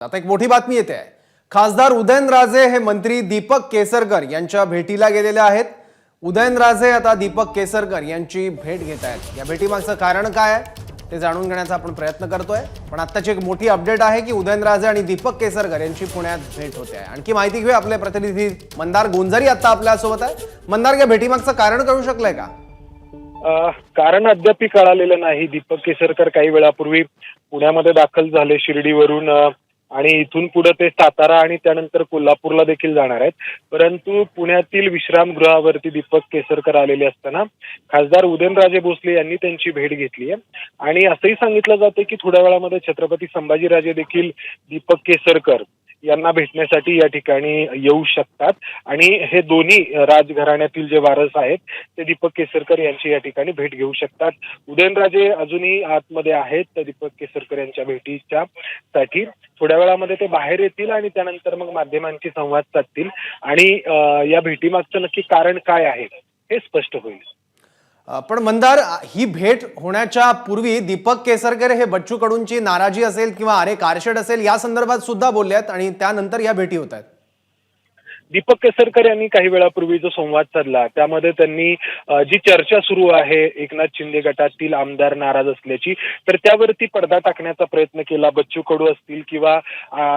आता एक मोठी बातमी येते आहे। खासदार उदयनराजे हे मंत्री दीपक केसरकर यांच्या भेटीला गेलेले आहेत। उदयनराजे आता दीपक केसरकर यांची भेट घेत आहेत। या भेटीमागचं कारण काय आहे ते जाणून घेण्याचा आपण प्रयत्न करतोय। पण आत्ताची एक मोठी अपडेट आहे की उदयनराजे आणि दीपक केसरकर यांची पुण्यात भेट होते आहे। आणखी माहिती घेऊया, आपले प्रतिनिधी मंदार गोंजारी आता आपल्यासोबत आहे। मंदार, या भेटीमागचं कारण कळू शकलंय का? कारण अद्याप कळालेलं नाही। दीपक केसरकर काही वेळापूर्वी पुण्यामध्ये दाखल झाले शिर्डीवरून, आणि इथून पुढे ते सातारा आणि त्यानंतर कोल्हापूरला देखील जाणार आहेत। परंतु पुण्यातील विश्रामगृहावरती दीपक केसरकर आलेले असताना खासदार उदयनराजे भोसले यांनी त्यांची भेट घेतली आहे। आणि असंही सांगितलं जाते की थोड्या वेळामध्ये छत्रपती संभाजीराजे देखील दीपक केसरकर यांना भेटण्यासाठी या ठिकाणी येऊ शकतात। आणि हे दोन्ही राजघराण्यातील जे वारस आहेत ते दीपक केसरकर यांची या ठिकाणी भेट घेऊ शकतात। उदयनराजे अजूनही आतमध्ये आहेत तर दीपक केसरकर यांच्या भेटीच्या साठी थोड्या वेळामध्ये ते बाहेर येतील आणि त्यानंतर मग माध्यमांशी संवाद साधतील आणि या भेटीमागचं नक्की कारण काय आहे हे स्पष्ट होईल। पण मंदार, ही भेट होण्याच्या पूर्वी दीपक केसरकर हे बच्चू कडूंची नाराजी असेल किंवा अरे कारशेड असेल या संदर्भात सुद्धा बोलले आहेत आणि त्यानंतर या भेटी होत आहेत। दीपक केसरकर यांनी काही वेळापूर्वी जो संवाद साधला त्यामध्ये त्यांनी जी चर्चा सुरू आहे एकनाथ शिंदे गटातील आमदार नाराज असल्याची, तर त्यावरती पडदा टाकण्याचा प्रयत्न केला। बच्चू कडू असतील किंवा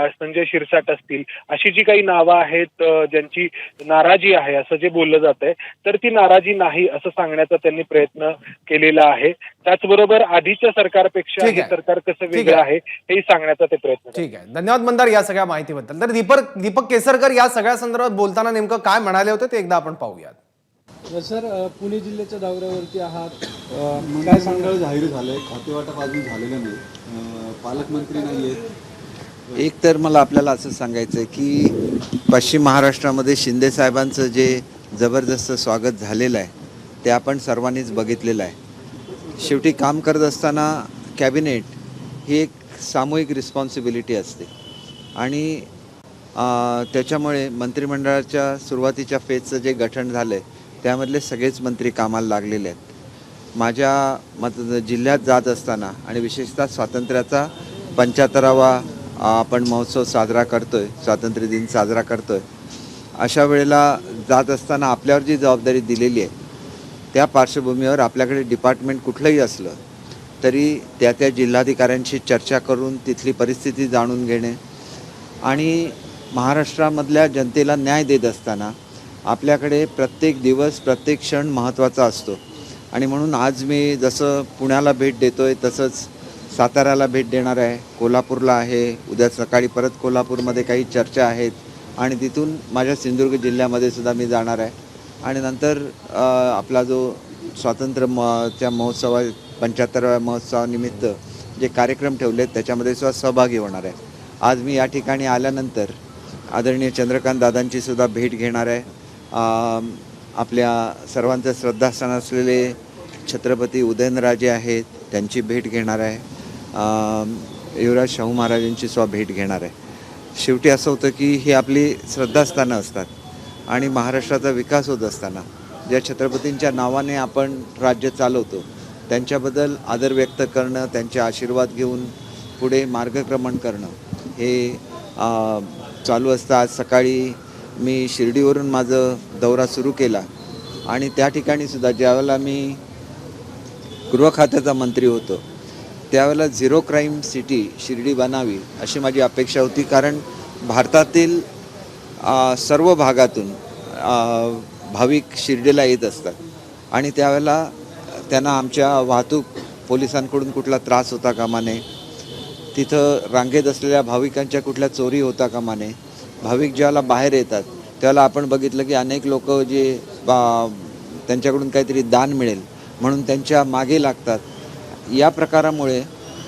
संजय शिरसाट असतील, अशी जी काही नावं आहेत ज्यांची नाराजी आहे असं जे बोललं जात आहे, तर ती नाराजी नाही असं सांगण्याचा त्यांनी प्रयत्न केलेला आहे। त्याचबरोबर आधीच्या सरकारपेक्षा हे सरकार कसं वेगळं आहे हे सांगण्याचा ते प्रयत्न। ठीक आहे, धन्यवाद मंदार या सगळ्या माहितीबद्दल। तर दीपक केसरकर या सगळ्या संदर्भात बोलताना नेमकं काय म्हणाले होते ते एकदा आपण पाहूयात। सर, पुणे जिल्ह्याच्या दौऱ्यावरती आहात, काय सांगाल? जाहीर झालंय, खातेवाटप अजून झालेलं नाही, पालकमंत्री नाहीयेत। एक तर मला आपल्याला असं सांगायचं आहे की पश्चिम महाराष्ट्रामध्ये शिंदे साहेबांचं जे जबरदस्त स्वागत झालेलं आहे ते आपण सर्वांनीच बघितलेलं आहे। शेवटी काम करत असताना कॅबिनेट ही एक सामूहिक रिस्पॉन्सिबिलिटी असते आणि त्याच्यामुळे मंत्रिमंडळाच्या सुरुवातीच्या फेजचं जे गठन झालं आहे त्यामधले सगळेच मंत्री कामाला लागलेले आहेत। माझ्या जिल्ह्यात जात असताना आणि विशेषतः स्वातंत्र्याचा 75वा आपण महोत्सव साजरा करतोय, स्वातंत्र्य दिन साजरा करतोय, अशा वेळेला जात असताना आपल्यावर जी जबाबदारी दिलेली आहे त्या पार्श्वभूमीवर आपल्याकडे डिपार्टमेंट कुठलंही असलं तरी त्या जिल्हाधिकाऱ्यांशी चर्चा करून तिथली परिस्थिती जाणून घेणे आणि महाराष्ट्रामधल्या जनतेला न्याय देत असताना आपल्याकडे प्रत्येक दिवस प्रत्येक क्षण महत्त्वाचा असतो। आणि म्हणून आज मी जसं पुण्याला भेट देतोय तसंच साताऱ्याला भेट देणार आहे, कोल्हापूरला आहे, उद्या सकाळी परत कोल्हापूरमध्ये काही चर्चा आहेत आणि तिथून माझ्या सिंधुदुर्ग जिल्ह्यामध्ये सुद्धा मी जाणार आहे आणि नंतर आपला जो स्वातंत्र्याच्या महोत्सवा 75व्या महोत्सवानिमित्त जे कार्यक्रम ठेवले त्याच्यामध्ये सुद्धा सहभागी होणार आहे। आज मी या ठिकाणी आल्यानंतर आदरणीय चंद्रकांत दादांची सुद्धा भेट घेणार आहे। आपल्या सर्वांचं श्रद्धास्थान असलेले छत्रपती उदयनराजे आहेत त्यांची भेट घेणार आहे। युवराज शाहू महाराजांची सुद्धा भेट घेणार आहे। शेवटी असं होतं की ही आपली श्रद्धास्थानं असतात आणि महाराष्ट्राचा विकास होत असताना ज्या छत्रपतींच्या नावाने आपण राज्य चालवतो त्यांच्याबद्दल आदर व्यक्त करणं, त्यांचे आशीर्वाद घेऊन पुढे मार्गक्रमण करणं हे चालू असतं। आज सकाळी मी शिर्डीवरून माझं दौरा सुरू केला आणि त्या ठिकाणी सुद्धा ज्यावेळेला मी गृह खात्याचा मंत्री होतो त्यावेळेला झिरो क्राईम सिटी शिर्डी बनावी अशी माझी अपेक्षा होती, कारण भारतातील सर्व भागातून भाविक शिर्डीला येत असतात आणि त्यावेळेला त्यांना आमच्या वाहतूक पोलिसांकडून कुठला त्रास होता कामा नये, तिथं रांगेत असलेल्या भाविकांच्या कुठल्या चोरी होता कामा नये। भाविक ज्यावेळेला बाहेर येतात त्यावेळेला आपण बघितलं की अनेक लोक जे त्यांच्याकडून काहीतरी दान मिळेल म्हणून त्यांच्या मागे लागतात। या प्रकारामुळे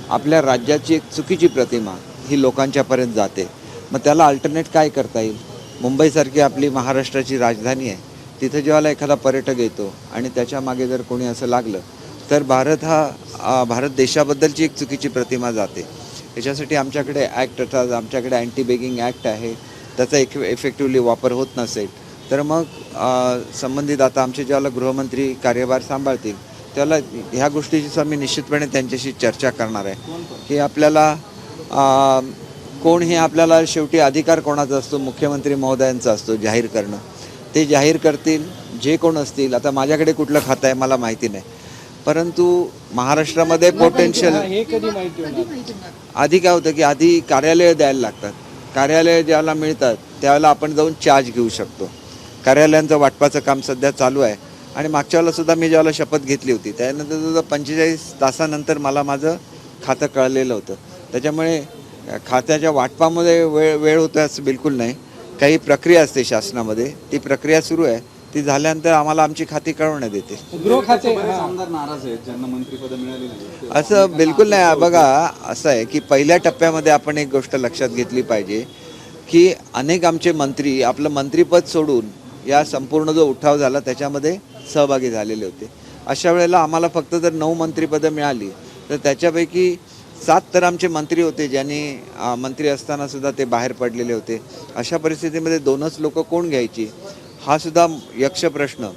आपल्या राज्याची एक चुकीची प्रतिमा ही लोकांच्यापर्यंत जाते। मग त्याला अल्टरनेट काय करता येईल? मुंबईसारखी आपली महाराष्ट्राची राजधानी आहे, तिथं जेव्हा एखादा पर्यटक येतो आणि त्याच्या मागे जर कोणी असं लागलं तर भारत देशाबद्दलची एक चुकीची प्रतिमा जाते। त्याच्यासाठी आमच्याकडे ॲक्ट अर्थात आमच्याकडे अँटी बेगिंग ॲक्ट आहे, त्याचा इफेक्टिव्हली वापर होत नसेल तर मग संबंधित आता आमचे ज्याला गृहमंत्री कार्यभार सांभाळतील त्याला ह्या गोष्टीची मी निश्चितपणे त्यांच्याशी चर्चा करणार आहे की आपल्याला कोण हे आपल्याला शेवटी अधिकार कोणाचा असतो? मुख्यमंत्री महोदयांचा असतो जाहीर करणं. ते जाहीर करतील, जे कोण असतील. आता माझ्याकडे कुठलं खातं आहे मला माहिती नाही, परंतु महाराष्ट्रामध्ये पोटेन्शियल हे कधी माहिती होणार? आधी काय होतं की आधी कार्यालय द्यायला लागतात. कार्यालय ज्याला मिळतात त्यावेळेला आपण जाऊन चार्ज घेऊ शकतो. कार्यालयांचं वाटपाचं काम सध्या चालू आहे आणि मागच्या वेळेला सुद्धा मी ज्यावेळेला शपथ घेतली होती त्यानंतर सुद्धा 45 तासानंतर मला माझं खातं कळलेलं होतं. त्याच्यामुळे खात्याच्या वाटपामध्ये वेळ होतो असं बिलकुल नाही. काही प्रक्रिया असते शासनामध्ये, ती प्रक्रिया सुरू आहे. ती झाल्यानंतर आम्हाला आमची खाती कळवण्यात येते. गृह खाते बरेच आमदार नाराज आहेत ज्यांना मंत्रिपद मिळाली नाही. असं बिलकुल नाही. बघा, असं आहे की पहिल्या टप्प्यामध्ये आपण एक गोष्ट लक्षात घेतली पाहिजे की अनेक आमचे मंत्री आपलं मंत्रिपद सोडून या संपूर्ण जो उठाव झाला त्याच्यामध्ये सहभागी झालेले होते. अशा वेळेला आम्हाला फक्त जर 9 मंत्रिपदं मिळाली तर त्याच्यापैकी 7 तर आमचे मंत्री होते ज्यांनी मंत्री असताना सुद्धा ते बाहेर पडलेले होते. अशा परिस्थितीमध्ये 2च लोक कोण घ्यायची हा सुद्धा यक्ष प्रश्न,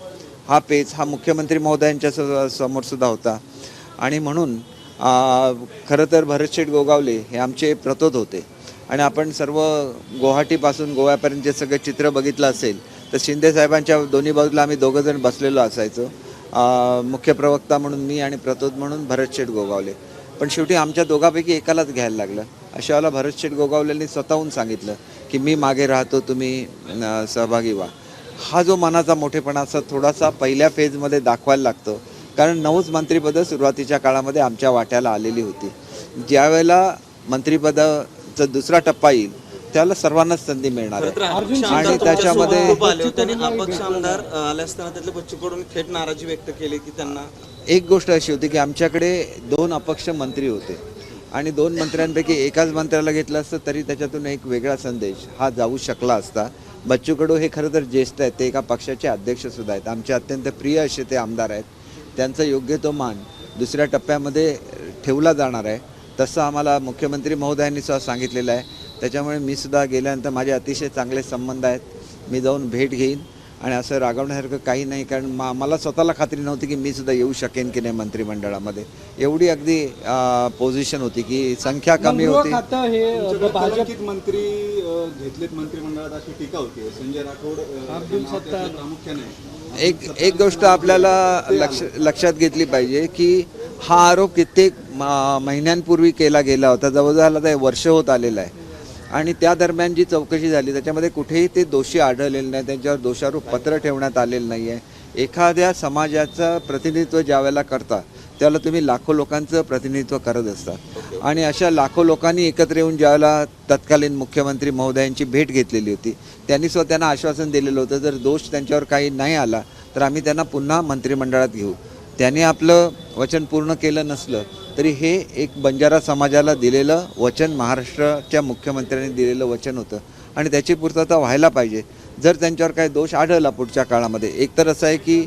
हा पेच हा मुख्यमंत्री महोदयांच्या समोर सुद्धा होता. आणि म्हणून खरं तर भरतशेठ गोगावले हे आमचे प्रतोद होते. आणि आपण सर्व गुवाहाटीपासून गोव्यापर्यंतचे सगळे चित्र बघितलं असेल तर शिंदे साहेबांच्या दोन्ही बाजूला आम्ही दोघंजण बसलेलो असायचो. मुख्य प्रवक्ता म्हणून मी आणि प्रतोद म्हणून भरतशेठ गोगावले. पण शेवटी आमच्या दोघांपैकी एकालाच घ्यायला लागलं. अशा वेळेला भरतशेठ गोगावलेंनी स्वतःहून सांगितलं की मी मागे राहतो, तुम्ही सहभागी व्हा. हा जो मनाचा मोठेपणा असा थोडासा पहिल्या फेजमध्ये दाखवायला लागतो, कारण 9च मंत्रिपदं सुरुवातीच्या काळामध्ये आमच्या वाट्याला आलेली होती. ज्यावेळेला मंत्रिपदाचा दुसरा टप्पा येईल त्याला सर्वांनाच संधी मिळणार आहे. आणि त्याच्यामध्ये अपक्ष आमदार आले असताना त्यातल्या बच्चूकडून थेट नाराजी व्यक्त केली की त्यांना एक गोष्ट अशी होती की आमच्याकडे 2 अपक्ष मंत्री होते आणि 2 मंत्र्यांपैकी एकाच मंत्र्याला घेतलं असतं तरी त्याच्यातून एक वेगळा संदेश हा जाऊ शकला असता. बच्चू कडू हे खरं तर ज्येष्ठ आहेत, ते एका पक्षाचे अध्यक्षसुद्धा आहेत, आमचे अत्यंत प्रिय असे ते आमदार आहेत. त्यांचा योग्य तो मान दुसऱ्या टप्प्यामध्ये ठेवला जाणार आहे, तसं आम्हाला मुख्यमंत्री महोदयांनी सुद्धा सांगितलेलं आहे. त्याच्यामुळे मी सुद्धा गेल्यानंतर माझे अतिशय चांगले संबंध आहेत. मी जाऊन भेट घेईन आणि असं रागवण्यासारखं काही नाही, कारण मला स्वतःला खात्री नव्हती की मी सुद्धा येऊ शकेन की नाही मंत्रिमंडळामध्ये. एवढी अगदी पोझिशन होती की संख्या कमी होती. खातं हे भाजप मंत्री घेतलेत मंत्रिमंडळात अशी टीका होती. संजय राठोड अब्दुल सत्तार प्रामुख्याने एक गोष्ट आपल्याला लक्षात घेतली पाहिजे की हा आरोप कित्येक महिन्यांपूर्वी केला गेला होता. जवळजवळ आता वर्ष होत आलेलं आहे आणि त्या दरम्यान जी चौकशी झाली त्याच्यामध्ये कुठेही ते दोषी आढळलेले नाही, त्यांच्यावर दोषारोप पत्र ठेवण्यात आलेलं नाही आहे. एखाद्या समाजाचं प्रतिनिधित्व ज्यावेळेला करता त्यावेळेला तुम्ही लाखो लोकांचं प्रतिनिधित्व करत असता आणि अशा लाखो लोकांनी एकत्र येऊन ज्यावेळेला तत्कालीन मुख्यमंत्री महोदयांची भेट घेतलेली होती त्यांनी सुद्धा त्यांना आश्वासन दिलेलं होतं जर दोष त्यांच्यावर काही नाही आला तर आम्ही त्यांना पुन्हा मंत्रिमंडळात घेऊ. त्यांनी आपलं वचन पूर्ण केलं नसलं तरी हे एक बंजारा समाजाला दिलेलं वचन, महाराष्ट्राच्या मुख्यमंत्र्यांनी दिलेलं वचन होतं आणि त्याची पूर्तता व्हायला पाहिजे. जर त्यांच्यावर काही दोष आढळला पुढच्या काळामध्ये, एक तर असं आहे की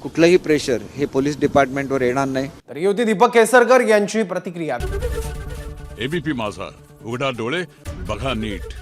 कुठलंही प्रेशर हे पोलीस डिपार्टमेंटवर येणार नाही. तर ही होती दीपक केसरकर यांची प्रतिक्रिया. एबीपी माझा, उघडा डोळे बघा नीट.